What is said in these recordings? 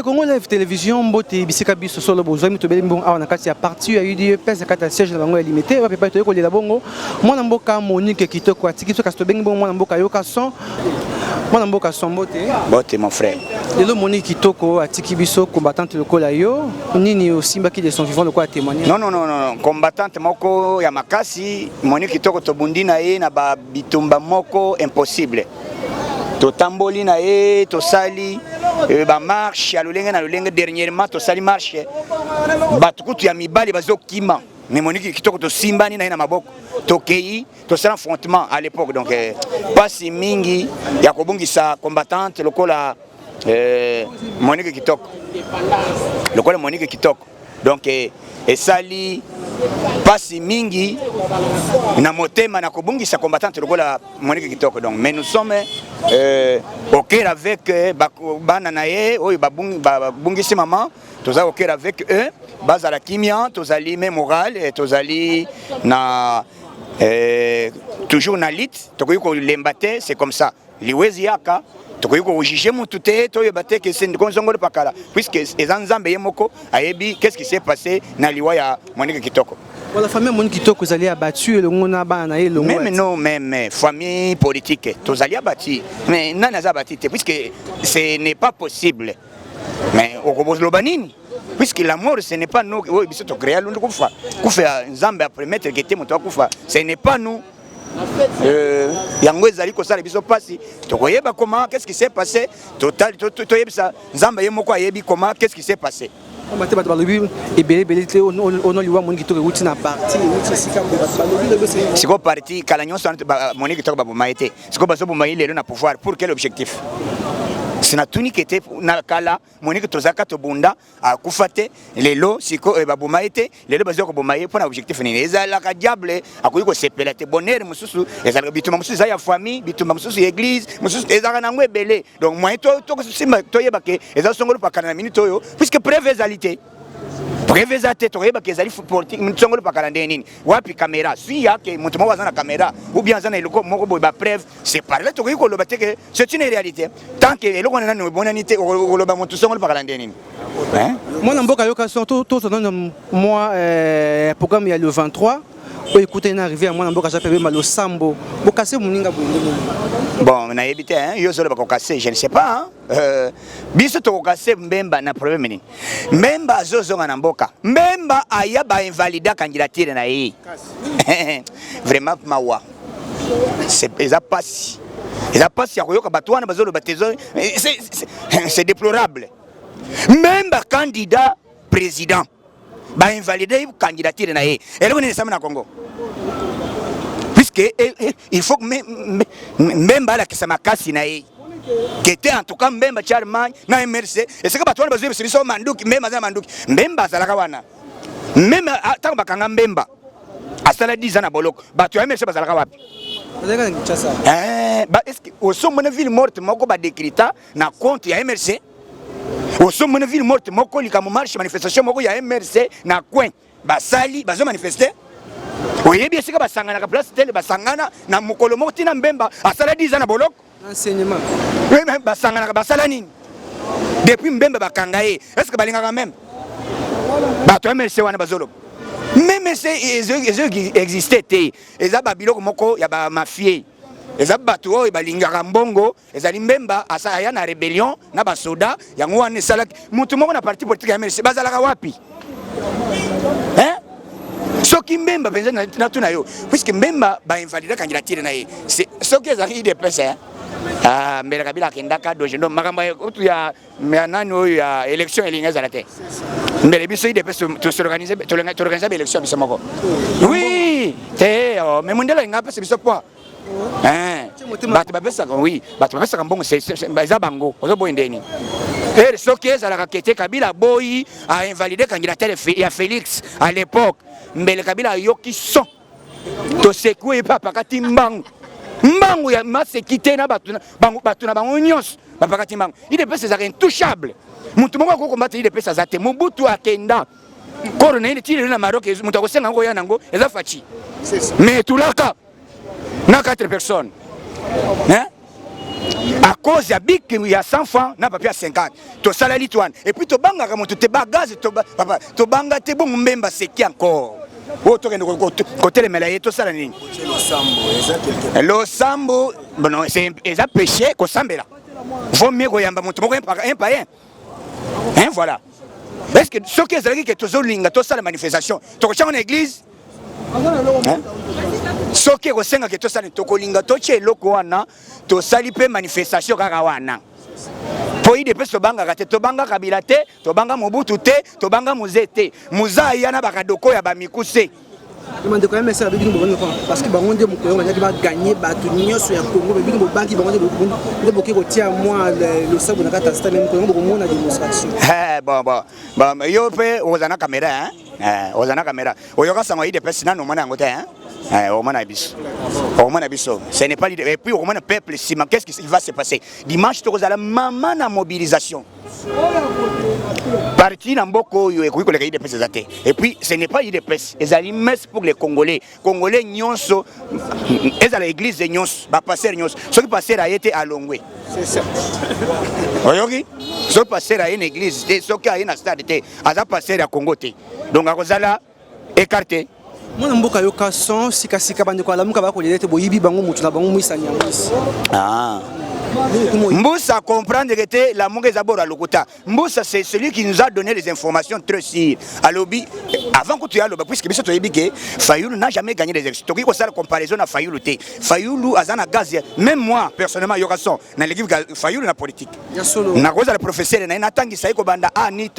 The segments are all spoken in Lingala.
Congo Live Télévision, Mbote, Bisika Biso, Solo, Bozomi, Tobeli, Bon, on a quatre parties, UDPS, quatre sièges de la limité, on va préparer tout le bongo. Moi, Namboka, Monique, qui te quoi, Tiki, Castobeng, bon, moi, Namboka, Yoka, son. Moi, Namboka, son, Bote. Bote, mon frère. Et le Monique, qui toko, à Tiki Biso, combattante, le Kolayo, Nini, aussi, qui de son vivant, le quoi, témoigner. Non, combattante, Moko, Yamakasi, Monique, qui toko, Tobundina, Naba, Bitumba, Moko, impossible. To tamboli na to sali ba marche alulenga dernièrement to sali marche batukutu ya mibali bazokima mais Monique kitoko to simbani na maboko to kei to sala affrontement à l'époque donc pasi mingi ya kobungisa combattante lokola Monique kitoko donc esali pasi mingi na motema na kobungisa combattante lokola Monique kitoko donc mais nous sommes au cœur avec bana nae oyo babungisi maman toza au cœur avec eux bazala kimia tozali même moral et tozali na toujours na lit tokoyi ko lembate c'est comme ça liwezi yaka tokoyi ko juger mutu te to yebate que c'est konzongolo pakala puisque ezanzambe yemoko ayebi qu'est-ce qui s'est passé na liwa ya Monique kitoko. La famille Monique Kitoko vous allez abattu le monde même famille politique tous allez abattu mais non abattu puisque ce n'est pas possible mais au Kobos Lobanini puisque la mort ce n'est pas nous oui biso to créer l'undu kufa nzambe après mettre que te moto kufa ce n'est pas nous yango ezali ko sala biso pasi to koyeba comment qu'est-ce qui s'est passé total to yebisa nzambe yemoko ayebi comment qu'est-ce qui s'est passé. Siko parti kala nyonso Monique kitoko babumaite siko baso bumaile lelo na pouvoir pour quel objectif sina tuni kete na kala Monique tozaka to bunda akufate lelo siko babumaite lelo bazo ko bumaye pour un objectif nini ezala ka diable akoyi ko sepela te bonheur mususu ezala bituma mususu ya famille bituma mususu église mususu ezala na ngwebele donc moi to simba to yebake ezala songolo pakana na minute oyo puisque prévésalité prévésalité to yebake ezali politique songolo pakana nini wapi caméra si yake mutu mo wazana caméra ou bien zana eloko moko boy ba preuve c'est parler to ko lobate que c'est une réalité tant que eloko na no bonanité ko loba mutu songolo pakana nini hein moi namboka yoka surtout tout moi programme il y a le 23 pour écouter une arrivée à moi namboka j'appelle malo sambo bokase muninga bon na évité hein yo solo ba casser je ne sais pas hein biso to casser mbemba na problème ni mbemba zozo na mboka mbemba aya ba invalida candidature na yi vraiment mawa c'est ça passe ya koyoka batwana bazolo batezo c'est déplorable mbemba candidat président ba invalider candidature na yi eloko ni sama na Congo puisque il faut que même la que ça m'a cassé naï qui était en tout cas même Charlemagne na MRC et c'est que batouana bazo biso manduki même azana manduki même bazala kawana même tant bakanga mbemba asala 10 ans na boloko batu MRC bazala wapi est-ce que au sommet de ville morte moko ba décrita na compte ya MRC au sommet de ville morte moko likamu marche manifestation moko ya MRC na coin basali bazo manifester oyebi esika basangana ka place tele basangana na mukolo moko tina mbemba asala 10 ans na boloko enseignement oui même basangana ka basala nini depuis mbemba bakanga ye est-ce que balinga quand même bato MLC wana bazolo même c'est existait te eza babiloko moko ya ba mafie eza bato oyo balinga mbongo ezali mbemba asala ya na rébellion na basoda yango wana sala mutu moko na parti politique ya MLC bazala wapi hein soki mbemba penza na tuna yo puisque mbemba ba invalida candidature na ye c'est soki ezali de pesa mbele kabila kendaka doje ndo makamba otu ya nani oyo ya élection elinga za la te mbele biso de pesa to organiser élection biso moko oui te mais mondela nga pesa biso quoi bato bapesaka oui bato bapesaka mbongo eza bango ozoboyi ndeni soki ezalaka kete kabila boyi a invalidé candidature ya Félix à l'époque mbele kabila yoki son to sekue papa kati mbangu ya masekite na batu na bango nyonso papa kati mbangu ide pesa za intouchable mutu moko ko combattre ide pesa za te Mobutu akenda corona ile tire na Maroc mutu akosenga ngo ya nango eza fachi mais tulaka na 4 personnes hein à cause ya bik il y a 100 francs na papier à 50 to salali toine et puis to banga comme te bagage papa to banga te bon mbemba c'est qui encore auto côté les melaye to sala nini lo sambo bon c'est ça péché ko sambela vaut mieux ko yamba mutu moko un par un hein voilà parce que ce qui est que to zolinga to sala manifestation to ko changa na église soki kosenga ke tosali tokolinga toche eloko wana tosali pe manifestation kaka wana po ide pe tobangaka te tobanga kabila te tobanga mobutu te tobanga muze te muza aya na bakadoko ya bamikuse demande quand même ça avec nous parce que bango ndé moko ngaki ba gagner bato nyonso ya Congo mais bino banki bango ndé boké ko tia moi le sabo na kata sta même ko mona démonstration bon yo pe ozana caméra hein ozana caméra oyoka sango ide pe sina no mona ngote hein au moins ce n'est pas l'idée. Et puis au moins le peuple, qu'est-ce qui va se passer dimanche? Tu as la maman na mobilisation. Parti Namboko, et puis ce n'est pas l'idée. Les aliments pour les Congolais. Congolais nyonso, ils à l'église de nyons, bah passer nyons. Ce qui passait a été à Longwe. C'est ça. Voyez ce qui passait à une église, ce qui a une stade, à passer à Congo. Donc à Rosala écarté. Moi mboka yoka son sika bande ko alamuka ba ko lelete boyibi bango mutu na bango mwisa nyamwisi Mboussa comprendre que la mongue d'abord à l'Okota. Mboussa c'est celui qui nous a donné les informations très sûres. À l'obi, avant que tu ailles puisque monsieur Toyebike, Fayoulou n'a jamais gagné les élections. Donc il faut faire la comparaison à Fayoulou. Fayoulou Azana Gaz, même moi personnellement Yokason, dans l'équipe Fayoulou na politique. Na cause le professeur na natangi saiko banda ni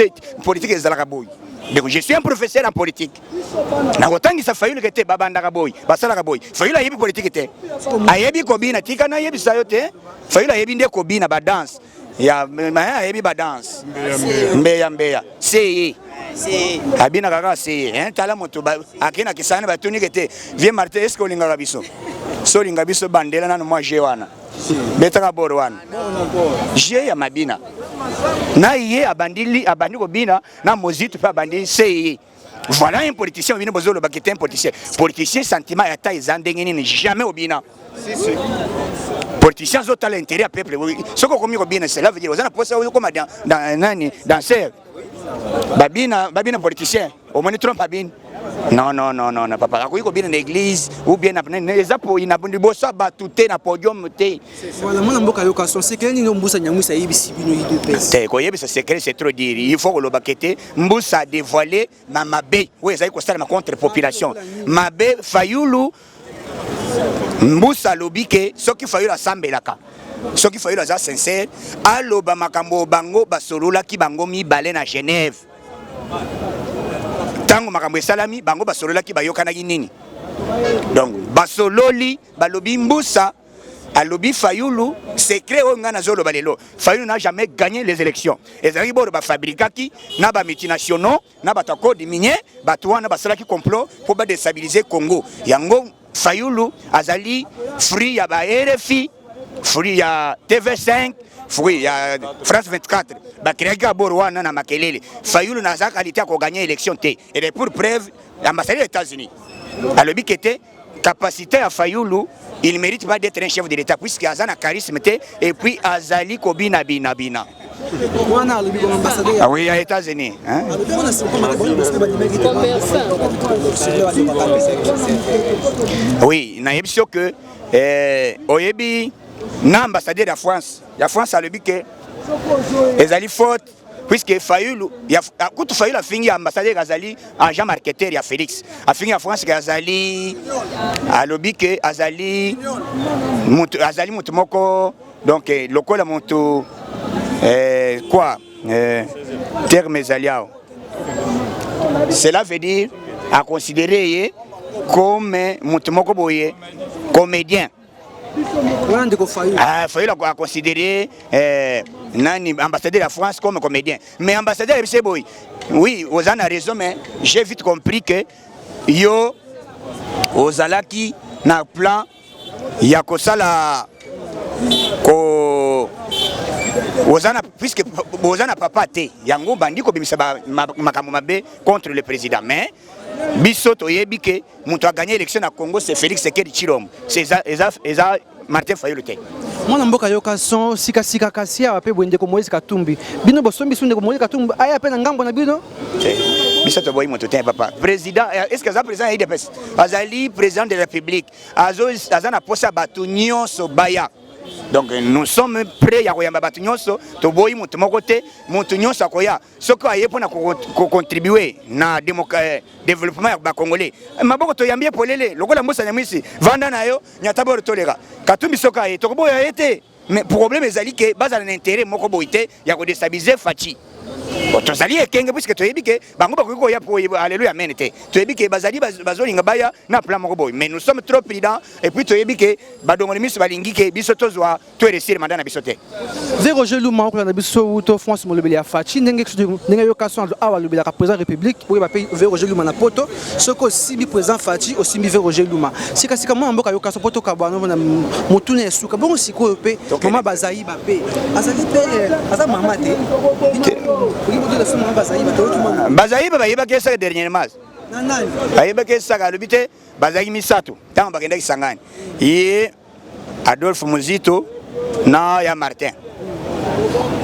politique des Alaraboy. Donc je suis un professeur en politique. Na kotangi sa Fayoulou que te babanda Raboy, basala Raboy. Fayoulou yebi politique te. Ayebi kobina tika na yebi sayote. Fayoulou yebi nde kobina ba dance. Ya yebi ba dance. Mbeya. C'est abina kaka c'est hein tala moto akina kisana batuni kete vie Martin est-ce que olinga biso so linga biso bandela nanu moi jewana betaka borwana je ya mabina na yé abandi ko bina na mozito pa bandi c'est voilà un politicien vient bozolo bakete un politicien sentiment ya ta izandenge ni jamais obina politicien zo ta l'intérêt à peuple soko komi ko bina cela veut dire ozana posa comme dans nani danser babina politicien au moins trompe babine non papa akoyi ko bien l'église ou bien na ezapo ina bundi bosa batute na podium te voilà mon mboka yoka son secret ni mbusa nyamwisa yebisi bino idps te ko yebisa secret c'est trop dire il faut que le bakete mbusa dévoiler na mabe oui ezali ko sala ma contre population mabe Fayoulou mbusa lobike soki Fayoulou asambelaka soki Fayoulou aza sincère aloba makambo bango basolola ki bango mibale na Genève tango makambo esalami bango basolola ki bayokanaki nini donc basololi balobi mbusa alobi Fayoulou secret o ngana zoloba lelo Fayoulou n'a jamais gagné les élections ezalaki boro bafabrikaki na ba multinationaux na batakodi minier batwana basalaki complot pour ba déstabiliser Congo yango Fayoulou azali free ya ba RFI free ya TV5 free ya France 24 ba créer borwana na makelele Fayoulou na za qualité ko gagner élection te et pour preuve l'ambassadeur des États-Unis alobi kete capacité à Fayoulou il mérite pas d'être un chef de l'État puisque azana charisme te et puis azali kobina bina ah oui, aux États-Unis. Hein? Oui, il y a que Oyebi, l'ambassadeur de la France a le but que les alliés faute, puisque Fayoulou, quand Fayoulou a fini ambassadeur Azali, agent marketeur, il y a Félix. A fini en France, Azali, a le but que Azali Moutomoko, donc local Monto. Terme Zaliao. Cela veut dire à considérer comme Moutomoko Boye, comédien. Fayoulou a considéré ambassadeur de la France comme comédien. Mais ambassadeur de Boy, oui, vous en avez raison, mais j'ai vite compris que yo, Ozalaki, na plan, Yakosala, puisque Bozana papa te yango bandi ko bimisa makambo mabe contre le président mais bisoto yebi ke muto a gagné l'élection na Congo c'est Félix Sekedi Chilombo c'est Martin Fayoulou te Mon amboka yoka son sika kasia ape Bwende ko Moïse Katumbi. Bino bosombi sunde ko Moïse Katumbi aya pe na ngambo na bino. Biso to boy moto papa. Président est-ce que ça président IDPS? Azali président de la République. Azana posa batu nyonso baya. Donc nous sommes prêts à koyamba batu nyonso to boy moto mokote moto nyonso akoya. Soko aye pona ko contribuer na développement ya ba congolais. Maboko to yambie polele lokola mbosa nyamisi vanda nayo nyataboro toleka. Katumbi soko aye to boya ete. Mais problème ezali que baza na intérêt moko boité ya ko déstabiliser Fachi. Tozali ekenge puisque toyebi ke bango bakoko ya po alléluia amen te toyebi ke bazali bazolinga baya na plan moko boy mais nous sommes trop prudents et puis toyebi ke badongoli miso balingi ke biso tozwa to réussir mandat na biso te zéro jelu mako na biso uto France molobeli ya Fachi ndenge yokaso awa lobela ka président république pour ba pays zéro jelu na poto soko sibi président Fachi aussi mi zéro jelu ma sika mo mboka yokaso poto ka bana na mutune esuka bongo siko pe mama bazai ba pe azali pe aza mama te Bazaï bayeba kesa dernièrement. Bayeba kesa kalubite bazaï misato. Tant bagenda kisangani. Ye Adolphe Muzito na ya Martin.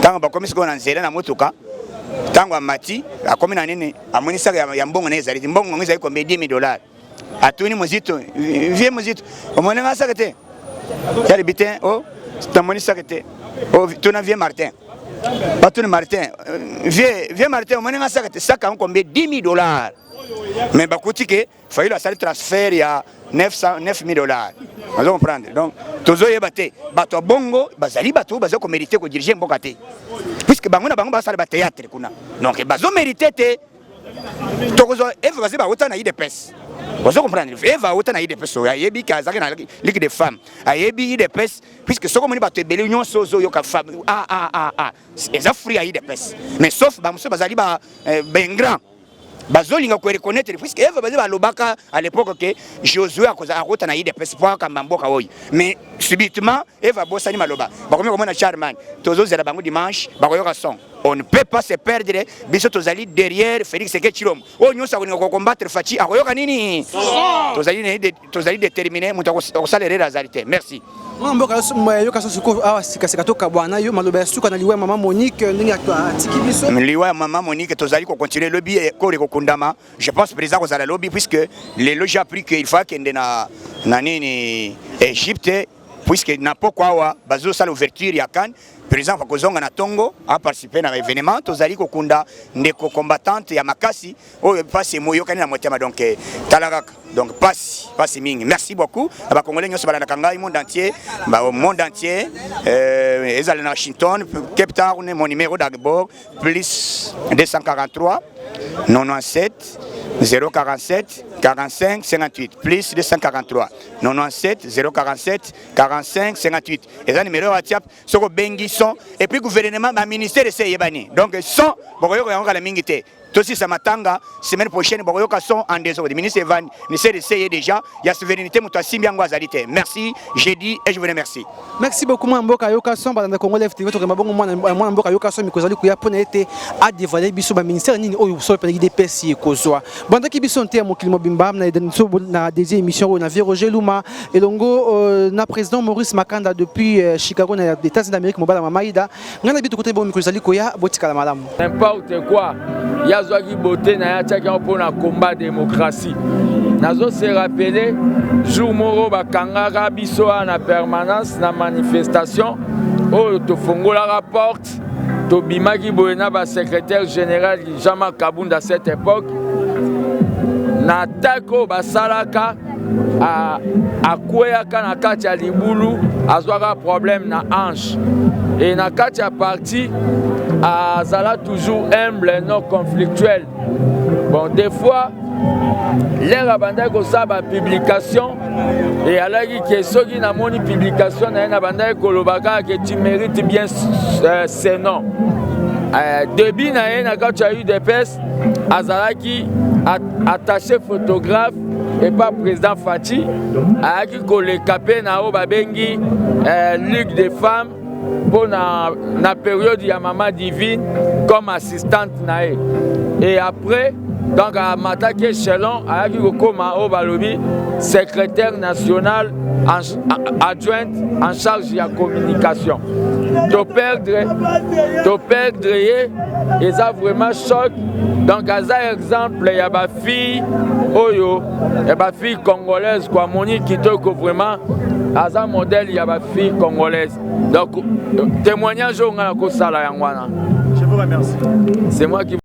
Tant ba komisi ko na nzela na motuka. Tango amati akomi na nini amonisa ya mbongo na ezali mbongo ngisa iko $10,000. Atuni Muzito, vie Muzito. Omone ngasa kete. Ya libite oh tamonisa kete. Oh tuna vie Martin. Patron Martin, vieux Martin, on a ça combien $10,000. Mais bakuti que fallait la salle transfert il y a $9,000. Vous comprendre. Donc tozo yebate, bato bongo, bazali bato bazo ko mériter ko diriger mbokate. Puisque bango na bango ba salle ba théâtre kuna. Donc bazo mériter te tozo eve baze ba utana IDPS. Vous comprenez? Eva autant aide des personnes. Ayebi kazaki na ligue des femmes. Ayebi des personnes puisque ce comme ni bato ebele union sozo yo ka femme. Les Africains aide des personnes. Mais sauf ba monsieur bazali ba ben grand. Bazolinga ko reconnaître puisque Eva baze ba lobaka à l'époque que Josué a koza autant aide des personnes pour kamamboka oyi. Mais subitement Eva bosani maloba. Ba komi komona Charman. Tozo zela bango dimanche ba koyoka son. On ne peut pas se perdre. Biso tozali derrière Félix Sekechilom. Oh nyonso ko combattre Fachi akoyoka nini? Tozali déterminé muto ko salere razalité. Merci. Mboka yoka soko awa sika toka bwana yo maloba suka na liwa mama Monique ndinga tiki biso. Liwa mama Monique tozali ko continuer lobby ko rekokundama. Je pense président ko zala lobby puisque les loges a pris qu'il faut kende na nini Égypte puisque na pokwa bazo sala ouverture ya Cannes. Président Fakozonga na Tongo a participé à l'événement. Tozali kokunda ndeko combattante ya makasi. Oh passe moyo kani na motema donc talagaka. Donc passe mingi. Merci beaucoup. Aba Congolais nyonso bala na kanga monde entier. Ba au monde entier. Ezali na Washington, Cape Town, mon numéro d'abord plus 243 97 047 45 58 plus 243 97 047 45 58 et ça numéro WhatsApp soko bengi son et puis gouvernement ba ministère essaye yebani donc son bokoyoko yango la mingité Tosi Samatanga, semaine prochaine, Bokoyoka sont en désordre. Le ministre Evan ne sait d'essayer déjà. Il y a souveraineté, merci, j'ai dit et je vous remercie. Merci beaucoup, Mboka Yoka Son, Badanda Congo Left TV, Mboka Yoka Son, Mikozali Kuya Ponete, a dévoilé Bissou, ministère Nini, ou sur le DPS, Kozoa. Bandaki Bisson, Thémo Kilmobimba, na deuxième émission, on a vu Roger Luma, et Longo, na président Maurice Makanda depuis Chicago, na des États-Unis d'Amérique, Mobala Mamaïda, on a vu tout côté bon Mikozali Kuya, Botika Malam. N'importe quoi. Yazwaki beauté na yachaki pour na combat démocratie. Nazo se rappeler jour moro bakangaka biso na permanence na manifestation o to fongola rapport to bimaki boyena ba secrétaire général Jean-Marc Kabunda à cette époque na tako basalaka a kweyaka na kati ya libulu azwaka problème na hanche et na kati ya parti azala toujours humble non conflictuel. Bon des fois l'air abandonné ko sa ba publication et alaki que soki na moni publication na abandonné ko lobaka que tu mérites bien ce nom. Début na kati ya UDPS azalaki attaché photographe et pas président Fachi ayaki ko le capé na o babengi Ligue des femmes pour la période de Maman Divine comme assistante nae. Et après donc à m'attaquer chelon ayaki ko koma o balobi secrétaire national adjointe en charge de la communication. To perdre et ça vraiment choc. Donc à ça exemple il y a ma fille Oyo, il y a ma fille congolaise quoi Monique Kitoko vraiment à ça modèle il y a ma fille congolaise. Donc témoignage on a ko sala yangwana. Je vous remercie. C'est moi qui